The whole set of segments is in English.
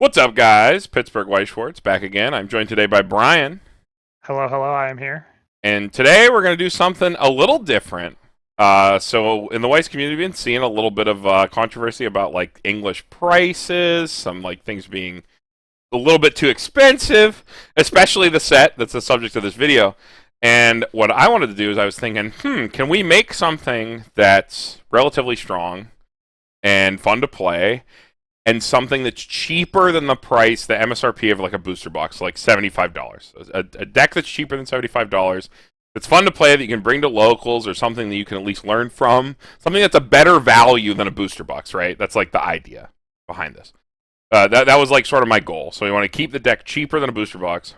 What's up, guys? Pittsburgh White Schwartz back again. I'm joined today by Brian, Hello, hello, I am here. and today we're going to do something a little different. So in the Weiss community, we've been seeing a little bit of controversy about like English prices, some like things being a little bit too expensive, especially the set that's the subject of this video. And what I wanted to do is I was thinking, can we make something that's relatively strong and fun to play, and something that's cheaper than the price, the MSRP of like a booster box, like $75. A deck that's cheaper than $75. It's fun to play that you can bring to locals, or something that you can at least learn from. Something that's a better value than a booster box, right? That's like the idea behind this. That was like sort of my goal. So we want to keep the deck cheaper than a booster box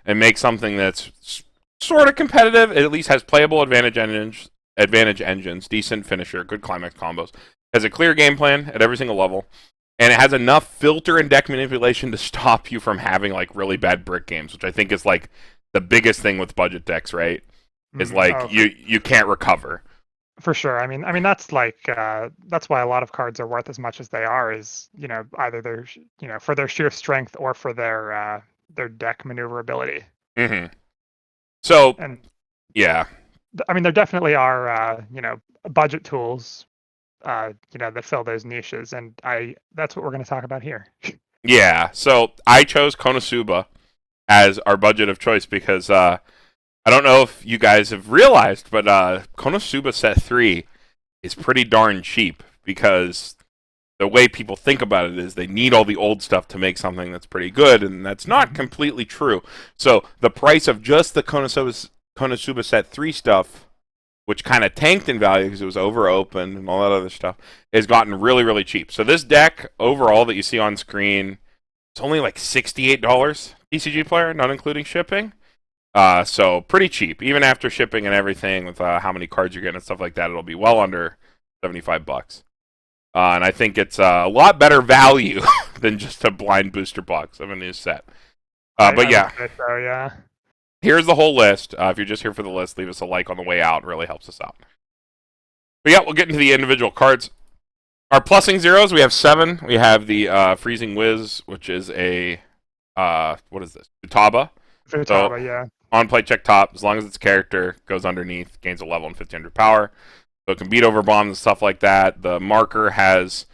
and make something that's sort of competitive. It at least has playable advantage engines, decent finisher, good climax combos. Has a clear game plan at every single level, and it has enough filter and deck manipulation to stop you from having like really bad brick games, which I think is like the biggest thing with budget decks, right? Is like Oh, you can't recover. for sure. I mean that's why a lot of cards are worth as much as they are. Is either for their sheer strength or for their deck maneuverability. hmm So And yeah, I mean there definitely are budget tools that fill those niches, and I that's what we're going to talk about here. yeah. So I chose Konosuba as our budget of choice because I don't know if you guys have realized, but Konosuba Set 3 is pretty darn cheap because the way people think about it is they need all the old stuff to make something that's pretty good, and that's not Mhm. completely true. So the price of just the Konosuba Set 3 stuff, which kind of tanked in value because it was over opened and all that other stuff, has gotten really, really cheap. So this deck overall that you see on screen, it's only like $68 TCGPlayer, not including shipping. So pretty cheap, even after shipping and everything, with how many cards you're getting and stuff like that. It'll be well under $75. And I think it's a lot better value than just a blind booster box of a new set. But I would yeah, say so. Yeah. here's the whole list. If you're just here for the list, leave us a like on the way out. It really helps us out. But yeah, we'll get into the individual cards. Our plussing zeros, we have 7. We have the Freezing Whiz, which is a, what is this? Futaba. So Futaba, yeah. on play, check top. As long as its character goes underneath, gains a level and 1500 power. So it can beat over bombs and stuff like that. The marker has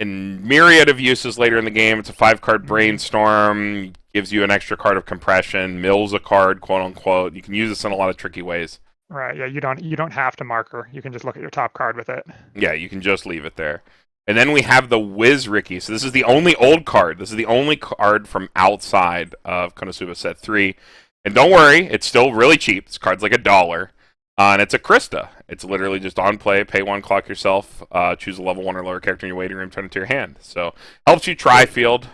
a myriad of uses later in the game. It's a 5-card brainstorm. Gives you an extra card of compression. Mills a card, quote unquote. You can use this in a lot of tricky ways. Right. Yeah. You don't have to marker. You can just look at your top card with it. Yeah, you can just leave it there. And then we have the Wiz Ricky. So this is the only old card. This is the only card from outside of Konosuba Set 3. And don't worry, it's still really cheap. This card's like $1. And it's a Krista. It's literally just on play, pay 1, clock yourself, choose a level 1 or lower character in your waiting room, turn it to your hand. So helps you try field.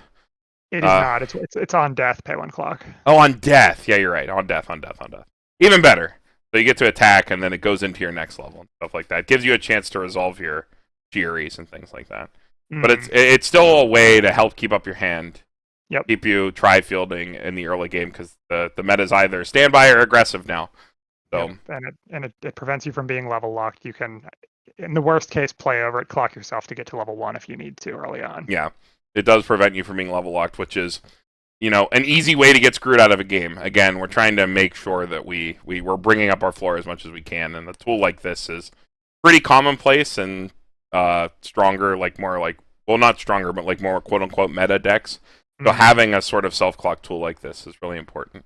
It is Uh, not. It's on death. Pay 1 clock. oh, on death. Yeah, you're right. On death, on death, on death. Even better. So you get to attack, and then it goes into your next level and stuff like that. It gives you a chance to resolve your Furies and things like that. But it's still a way to help keep up your hand, Yep. keep you try fielding in the early game, because the meta is either standby or aggressive now. So Yep. And it prevents you from being level locked. You can, in the worst case, play over it, clock yourself to get to level 1 if you need to early on. yeah, it does prevent you from being level locked, which is an easy way to get screwed out of a game. Again, we're trying to make sure that we're bringing up our floor as much as we can, and a tool like this is pretty commonplace and stronger, like more like, well, not stronger, but like more quote unquote meta decks. So having a sort of self clock tool like this is really important.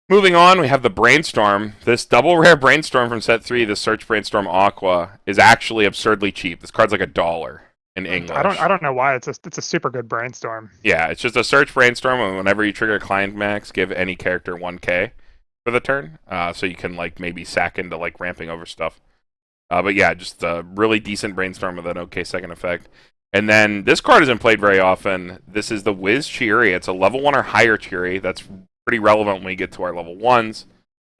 Moving on, we have the Brainstorm. This double rare Brainstorm from Set 3, the Search Brainstorm Aqua, is actually absurdly cheap. This card's like $1 in English. I don't know why it's a super good brainstorm. Yeah, it's just a Search Brainstorm, and whenever you trigger Climax, give any character 1k for the turn. So you can like maybe sack into like ramping over stuff. But yeah, just a really decent Brainstorm with an okay second effect. And then this card isn't played very often. This is the Wiz Cheery. It's a level 1 or higher Cheery. That's pretty relevant when we get to our level 1s,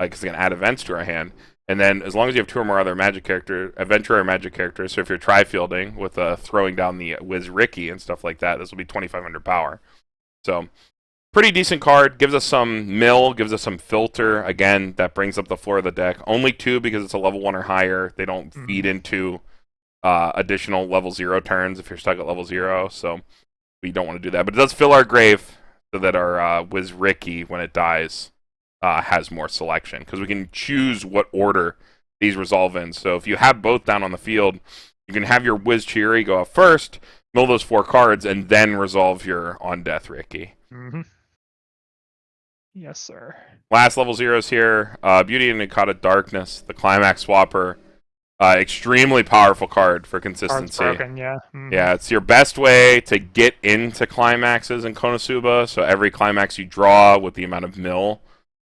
because it can add events to our hand. And then as long as you have 2 or more other magic character, adventurer or magic characters, so if you're tri-fielding with throwing down the Wiz Ricky and stuff like that, this will be 2,500 power. So pretty decent card. Gives us some mill, gives us some filter. Again, that brings up the floor of the deck. Only 2 because it's a level 1 or higher. They don't feed into additional level 0 turns if you're stuck at level 0. So we don't want to do that. But it does fill our grave so that our Wiz Ricky, when it dies, has more selection. Because we can choose what order these resolve in. So if you have both down on the field, you can have your Wiz Cheery go up first, mill those 4 cards, and then resolve your On Death Ricky. Mm-hmm. Yes, sir. Last level zeros here. Beauty and Nikata Darkness, the Climax Swapper. Extremely powerful card for consistency. Card's broken, yeah. Mm-hmm. Yeah, it's your best way to get into climaxes in Konosuba. So every climax you draw with the amount of mill,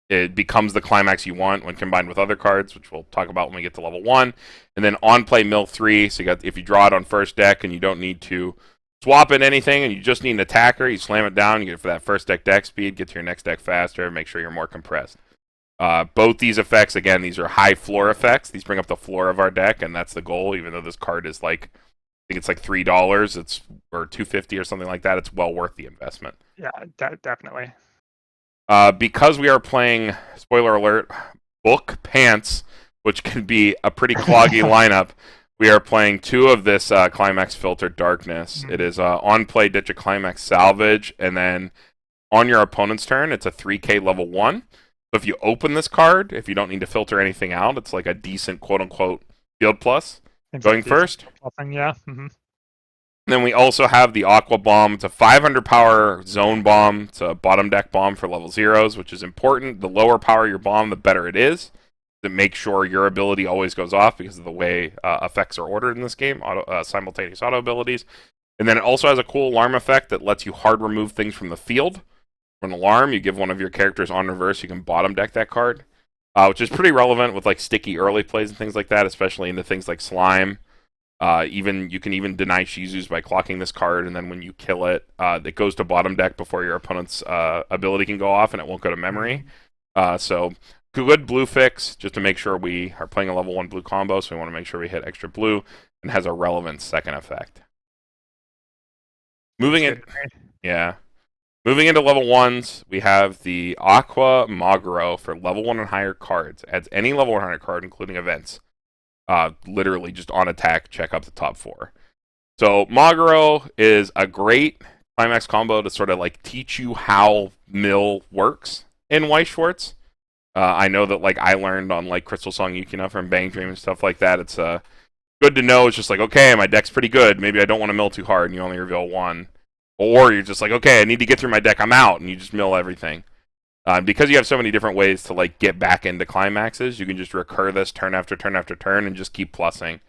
it becomes the climax you want when combined with other cards, which we'll talk about when we get to level 1. And then on play mill 3. So you got, if you draw it on first deck and you don't need to swap in anything and you just need an attacker, you slam it down, you get it for that first deck speed, get to your next deck faster, make sure you're more compressed. Both these effects, again, these are high floor effects. These bring up the floor of our deck, and that's the goal. Even though this card is like, I think it's like $3, it's or $2.50 or something like that. It's well worth the investment. Yeah, definitely. Because we are playing, spoiler alert, Book Pants, which can be a pretty cloggy lineup. We are playing 2 of this Climax Filter Darkness. Mm-hmm. It is on play, ditch a Climax Salvage, and then on your opponent's turn, it's a 3K level 1. So if you open this card, if you don't need to filter anything out, it's like a decent quote-unquote field plus. Going first. Yeah. Mm-hmm. Then we also have the Aqua Bomb. It's a 500 power zone bomb. It's a bottom deck bomb for level 0s, which is important. The lower power your bomb, the better it is. To make sure your ability always goes off because of the way effects are ordered in this game, simultaneous auto abilities. And then it also has a cool alarm effect that lets you hard remove things from the field. For an alarm, you give one of your characters on reverse, you can bottom deck that card, which is pretty relevant with like sticky early plays and things like that, especially into things like Slime. You can even deny Shizus by clocking this card, and then when you kill it, it goes to bottom deck before your opponent's ability can go off, and it won't go to memory. So good blue fix, just to make sure we are playing a level 1 blue combo, so we want to make sure we hit extra blue, and has a relevant second effect. Moving into level 1s, we have the Aqua Maguro for level 1 and higher cards. Adds any level 100 card, including events. Literally just on attack, check up the top 4. So Maguro is a great climax combo to sort of like teach you how mill works in Weiss Schwarz. I know that like I learned on like Crystal Song Yukina from Bang Dream and stuff like that. It's good to know. It's just like, okay, my deck's pretty good. Maybe I don't want to mill too hard, and you only reveal 1. Or you're just like, okay, I need to get through my deck, I'm out, and you just mill everything. Because you have so many different ways to like get back into climaxes, you can just recur this turn after turn after turn and just keep plussing.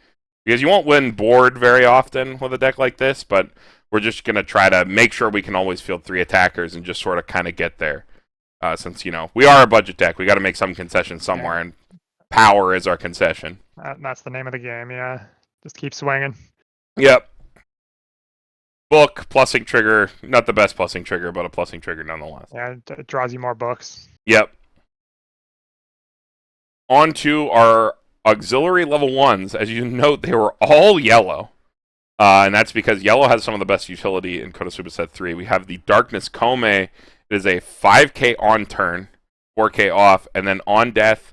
Because you won't win board very often with a deck like this, but we're just going to try to make sure we can always field 3 attackers and just sort of kind of get there. Since, we are a budget deck, we got to make some concessions somewhere, and power is our concession. That's the name of the game, yeah. Just keep swinging. Yep. Book, plussing trigger, not the best plussing trigger, but a plussing trigger nonetheless. Yeah, it draws you more books. Yep. On to our auxiliary level 1s. As you note, they were all yellow. And that's because yellow has some of the best utility in Konosuba Set 3. We have the Darkness Kome. It is a 5k on turn, 4k off, and then on death,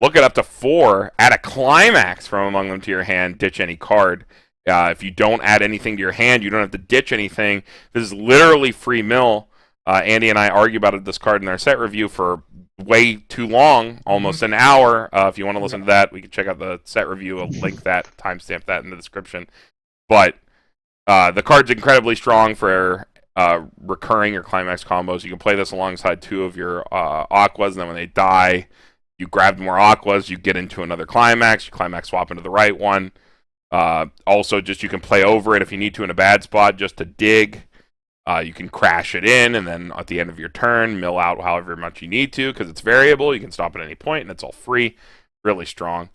look it up to 4, add a climax from among them to your hand, ditch any card. If you don't add anything to your hand, you don't have to ditch anything. This is literally free mill. Andy and I argue about this card in our set review for way too long, almost an hour. If you want to listen to that, we can check out the set review. I'll link that, timestamp that in the description. But the card's incredibly strong for recurring your climax combos. You can play this alongside 2 of your Aquas, and then when they die, you grab more Aquas, you get into another climax, you climax swap into the right one. Also, just you can play over it if you need to in a bad spot just to dig. You can crash it in, and then at the end of your turn, mill out however much you need to, because it's variable. You can stop at any point, and it's all free. Really strong.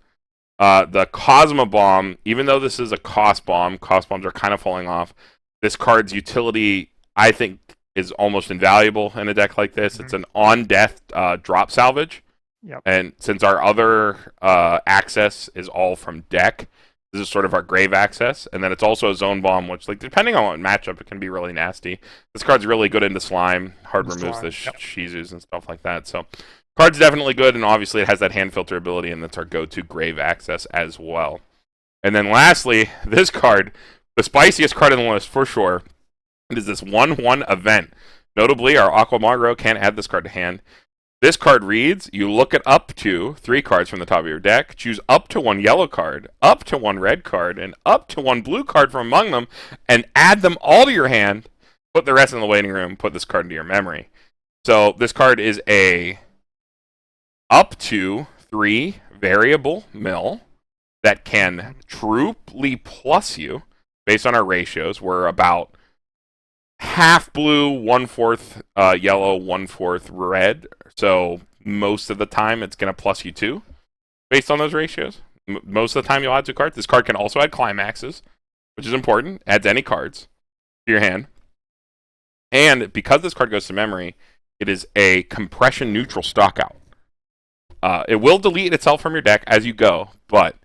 The Cosmo Bomb, even though this is a cost bombs are kind of falling off. This card's utility, I think, is almost invaluable in a deck like this. It's an on-death drop salvage. Yep. And since our other access is all from deck, this is sort of our grave access, and then it's also a zone bomb, which, like, depending on what matchup, it can be really nasty. This card's really good into slime, removes the Shizus and stuff like that. So, card's definitely good, and obviously it has that hand filter ability, and that's our go-to grave access as well. And then lastly, this card, the spiciest card in the list for sure, It is this 1/1 event. Notably, our Aqua Bomb can't add this card to hand. This card reads, you look at up to 3 cards from the top of your deck, choose up to 1 yellow card, up to 1 red card, and up to 1 blue card from among them, and add them all to your hand, put the rest in the waiting room, put this card into your memory. So this card is a up to 3 variable mill that can truly plus you, based on our ratios. We're about half blue, 1/4 yellow, 1/4 red. So most of the time it's going to plus you 2 based on those ratios. Most of the time you'll add 2 cards. This card can also add climaxes, which is important. Adds any cards to your hand. And because this card goes to memory, it is a compression neutral stockout. It will delete itself from your deck as you go, but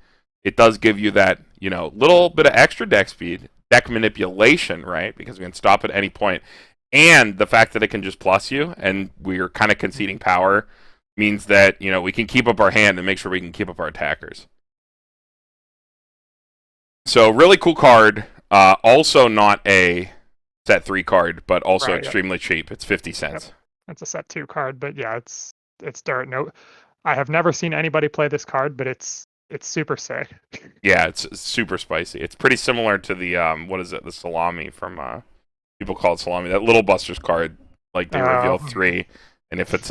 it does give you that, little bit of extra deck speed, deck manipulation, right? Because we can stop at any point. And the fact that it can just plus you, and we're kind of conceding power, means that, we can keep up our hand and make sure we can keep up our attackers. So, really cool card. Also not a set 3 card, but also extremely cheap. It's 50 cents. Yep. It's a set 2 card, but yeah, it's dirt. No, I have never seen anybody play this card, but it's super sick. Yeah, it's super spicy. It's pretty similar to the what is it? The salami from people call it salami. That little Busters card, like they reveal 3, and if it's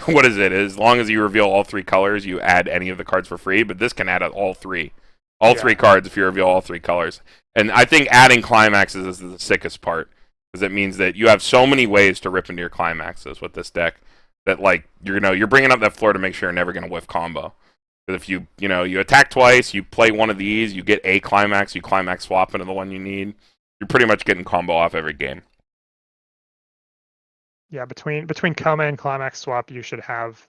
what is it? As long as you reveal all 3 colors, you add any of the cards for free. But this can add all 3, 3 cards if you reveal all 3 colors. And I think adding climaxes is the sickest part, because it means that you have so many ways to rip into your climaxes with this deck that you're bringing up that floor to make sure you're never going to whiff combo. Because if you attack twice, you play one of these, you get a climax, you climax swap into the one you need, you're pretty much getting combo off every game. Yeah, between Koma and climax swap, you should have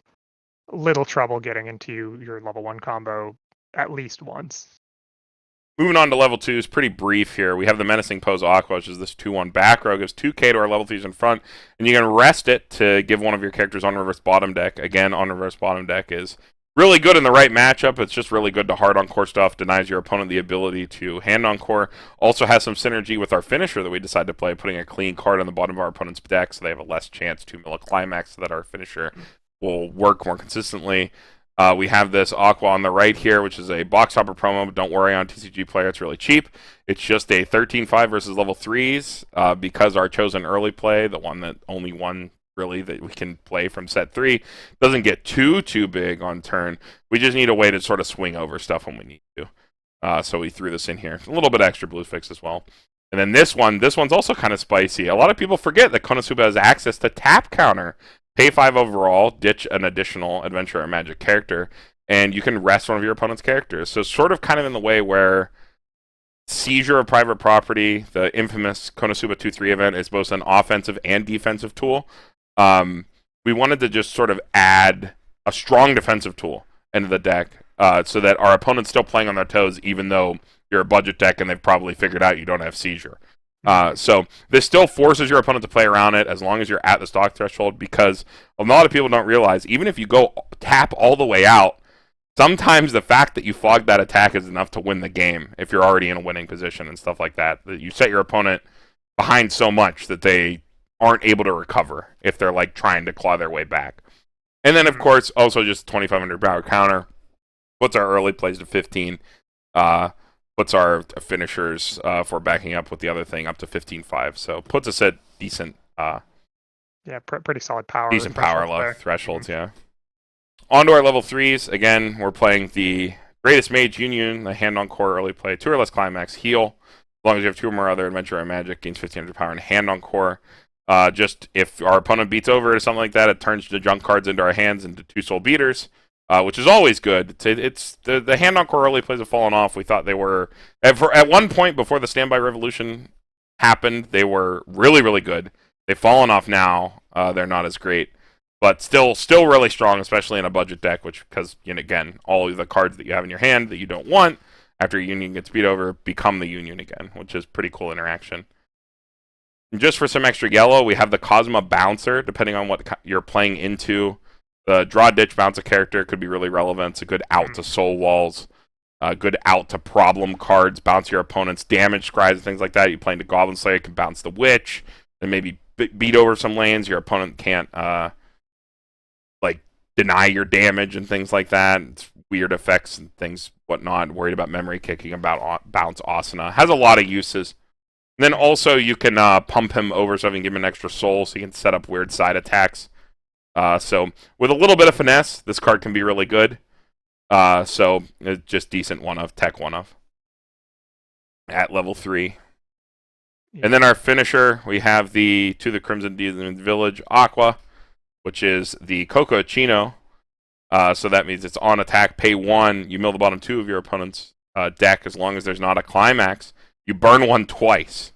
little trouble getting into your level 1 combo at least once. Moving on to level 2 is pretty brief here. We have the Menacing Pose Aqua, which is this 2/1 back row. Gives 2k to our level 3s in front, and you can rest it to give one of your characters on reverse bottom deck. Again, on reverse bottom deck is really good in the right matchup. It's just really good to hard encore stuff. Denies your opponent the ability to hand encore. Also has some synergy with our finisher that we decide to play, putting a clean card on the bottom of our opponent's deck so they have a less chance to mill a climax so that our finisher will work more consistently. We have this Aqua on the right here, which is a box hopper promo, but don't worry, on TCGPlayer it's really cheap. It's just a 13-5 versus level 3s, because our chosen early play, the one that only one really that we can play from set 3, doesn't get too big on turn. We just need a way to sort of swing over stuff when we need to. So we threw this in here. A little bit extra blue fix as well. And then this one's also kind of spicy. A lot of people forget that Konosuba has access to tap counter. Pay 5 overall, ditch an additional adventure or magic character, and you can rest one of your opponent's characters. So sort of kind of in the way where Seizure of Private Property, the infamous Konosuba 2-3 event, is both an offensive and defensive tool. We wanted to just sort of add a strong defensive tool into the deck, so that our opponent's still playing on their toes, even though you're a budget deck and they've probably figured out you don't have Seizure. So this still forces your opponent to play around it as long as you're at the stock threshold, because a lot of people don't realize, even if you go tap all the way out, sometimes the fact that you fog that attack is enough to win the game if you're already in a winning position and stuff like that. That you set your opponent behind so much that they aren't able to recover if they're trying to claw their way back. And then, of course, also just 2,500 power counter. Puts our early plays to 15. Puts our finishers for backing up with the other thing up to 15-5. So puts us at decent... pretty solid power. Decent power level thresholds, yeah. On to our level 3s. Again, we're playing the Greatest Mage Union, the hand on core early play, 2 or less climax, heal. As long as you have 2 or more other adventure or magic, gains 1,500 power and hand on core. Just if our opponent beats over or something like that, it turns the junk cards into our hands into 2 soul beaters. Which is always good. It's the hand on core early plays have fallen off. We thought they were at one point before the standby revolution happened. They were really, really good. They've fallen off now. They're not as great, but still really strong, especially in a budget deck. Because again, all of the cards that you have in your hand that you don't want after a union gets beat over become the union again, which is pretty cool interaction. And just for some extra yellow, we have the Cosma Bouncer. Depending on what you're playing into. The draw ditch bounce a character could be really relevant. It's a good out to soul walls. good out to problem cards, bounce your opponent's damage scribes and things like that. You play into Goblin Slayer, you can bounce the Witch, and maybe beat over some lanes. Your opponent can't like deny your damage and things like that. It's weird effects and things, whatnot. Worried about memory kicking, about bounce Asuna. Has a lot of uses. And then also you can pump him over so you can give him an extra soul, so you can set up weird side attacks. So with a little bit of finesse, this card can be really good. So it's just decent tech one of at level 3. And then our finisher, we have the To the Crimson Demon Village Aqua, which is the Coco Chino. So that means it's on attack, pay 1, you mill the bottom 2 of your opponent's deck as long as there's not a climax. You burn 1 twice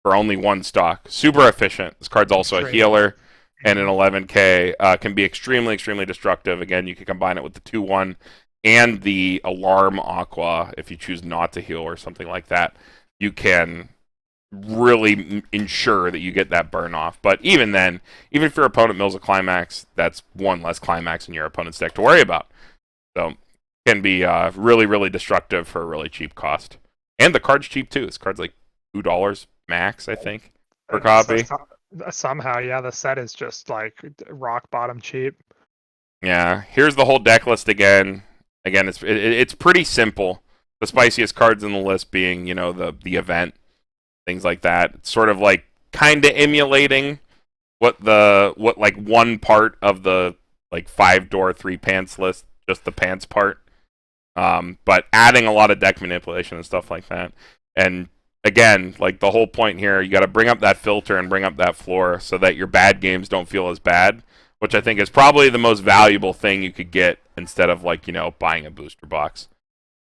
for only 1 stock. Super efficient. This card's also a healer, and an 11k can be extremely, extremely destructive. Again, you can combine it with the 2/1 and the Alarm Aqua if you choose not to heal or something like that. You can really ensure that you get that burn off. But even then, even if your opponent mills a climax, that's 1 less climax in your opponent's deck to worry about. So can be really, really destructive for a really cheap cost. And the card's cheap too. This card's like $2 max, I think, per copy. Somehow, yeah, the set is just like rock bottom cheap. Yeah, here's the whole deck list again. Again, it's pretty simple. The spiciest cards in the list being, you know, the event, things like that. It's sort of like kind of emulating what like one part of the like 5-door 3 pants list, just the pants part. But adding a lot of deck manipulation and stuff like that. And again, like the whole point here, you got to bring up that filter and bring up that floor so that your bad games don't feel as bad, which I think is probably the most valuable thing you could get instead of, like, you know, buying a booster box.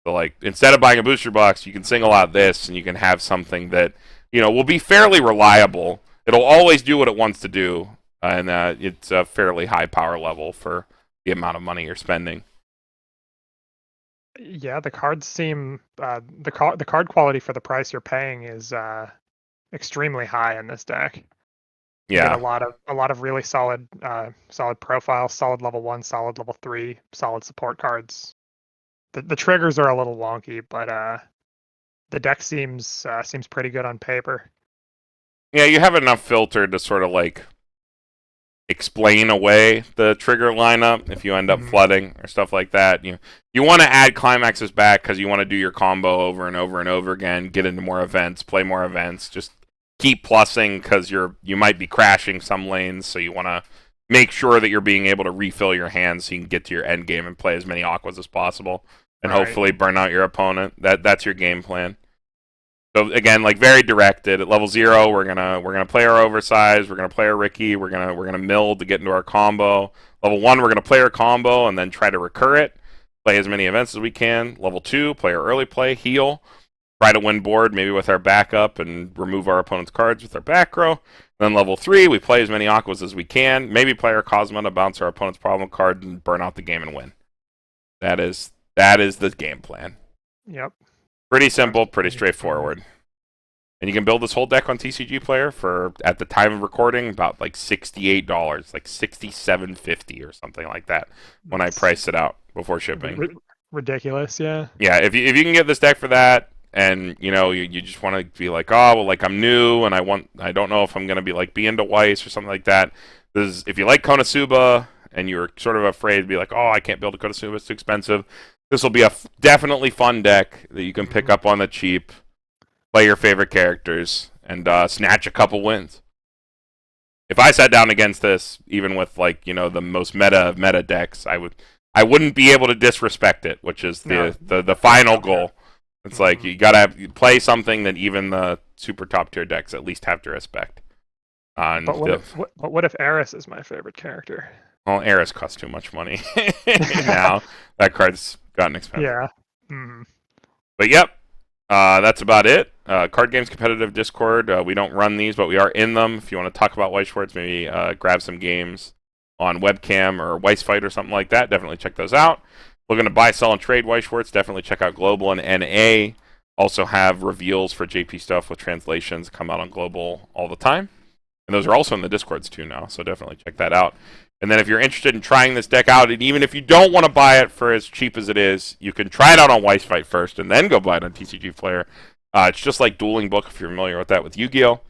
So, like, instead of buying a booster box, you can single out this and you can have something that, you know, will be fairly reliable. It'll always do what it wants to do, and it's a fairly high power level for the amount of money you're spending. Yeah, the cards seem the card quality for the price you're paying is extremely high in this deck. You Yeah, get a lot of really solid profiles, solid level 1, solid level 3, solid support cards. The triggers are a little wonky, but the deck seems pretty good on paper. yeah, you have enough filter to sort of like explain away the trigger lineup if you end up flooding or stuff like that. You want to add climaxes back because you want to do your combo over and over and over again, get into more events, play more events, just keep plussing because you might be crashing some lanes, so you want to make sure that you're being able to refill your hands so you can get to your end game and play as many aquas as possible and hopefully burn out your opponent. That's your game plan. So again, like very directed. At level 0, we're gonna play our oversize. We're gonna play our Ricky. We're gonna mill to get into our combo. Level 1, we're gonna play our combo and then try to recur it. Play as many events as we can. Level 2, play our early play, heal, try to win board maybe with our backup and remove our opponent's cards with our back row. Then level 3, we play as many aquas as we can. Maybe play our Cosmo to bounce our opponent's problem card and burn out the game and win. That is the game plan. Yep. Pretty simple, pretty straightforward. And you can build this whole deck on TCGPlayer for, at the time of recording, about like $68, like $67.50 or something like that when I priced it out before shipping. Ridiculous, yeah. Yeah, if you can get this deck for that, and you know you just want to be like, oh well, like I'm new and I don't know if I'm gonna be into Weiss or something like that. If you like Konosuba and you're sort of afraid to be like, oh, I can't build a Konosuba, it's too expensive. This will be a definitely fun deck that you can pick up on the cheap, play your favorite characters, and snatch a couple wins. If I sat down against this, even with like, you know, the most meta of meta decks, I wouldn't be able to disrespect it, which is the final goal. It's like you gotta play something that even the super top tier decks at least have to respect. But what if Eris is my favorite character? Well, Eris costs too much money now. That card's gotten expensive. Yeah. But yep, that's about it. Card Games Competitive Discord. We don't run these, but we are in them. If you want to talk about Weiss Schwartz, maybe grab some games on webcam or Weiss Fight or something like that, definitely check those out. Looking to buy, sell, and trade Weiss Schwartz, definitely check out Global and NA. Also have reveals for JP stuff with translations come out on Global all the time. And those are also in the Discords too now, so definitely check that out. And then if you're interested in trying this deck out, and even if you don't want to buy it for as cheap as it is, you can try it out on Weiss Fight first and then go buy it on TCGPlayer. It's just like Dueling Book, if you're familiar with that with Yu-Gi-Oh!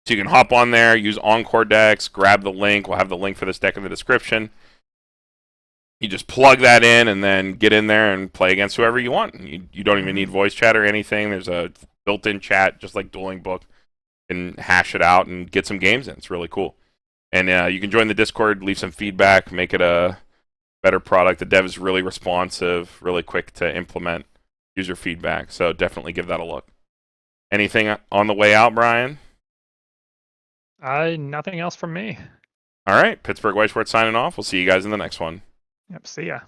So you can hop on there, use Encore decks, grab the link. We'll have the link for this deck in the description. You just plug that in and then get in there and play against whoever you want. You don't even need voice chat or anything. There's a built-in chat, just like Dueling Book, and hash it out and get some games in. It's really cool. And you can join the Discord, leave some feedback, make it a better product. The dev is really responsive, really quick to implement user feedback. So definitely give that a look. Anything on the way out, Brian? Nothing else from me. All right, Pittsburgh White Sports signing off. We'll see you guys in the next one. Yep, see ya.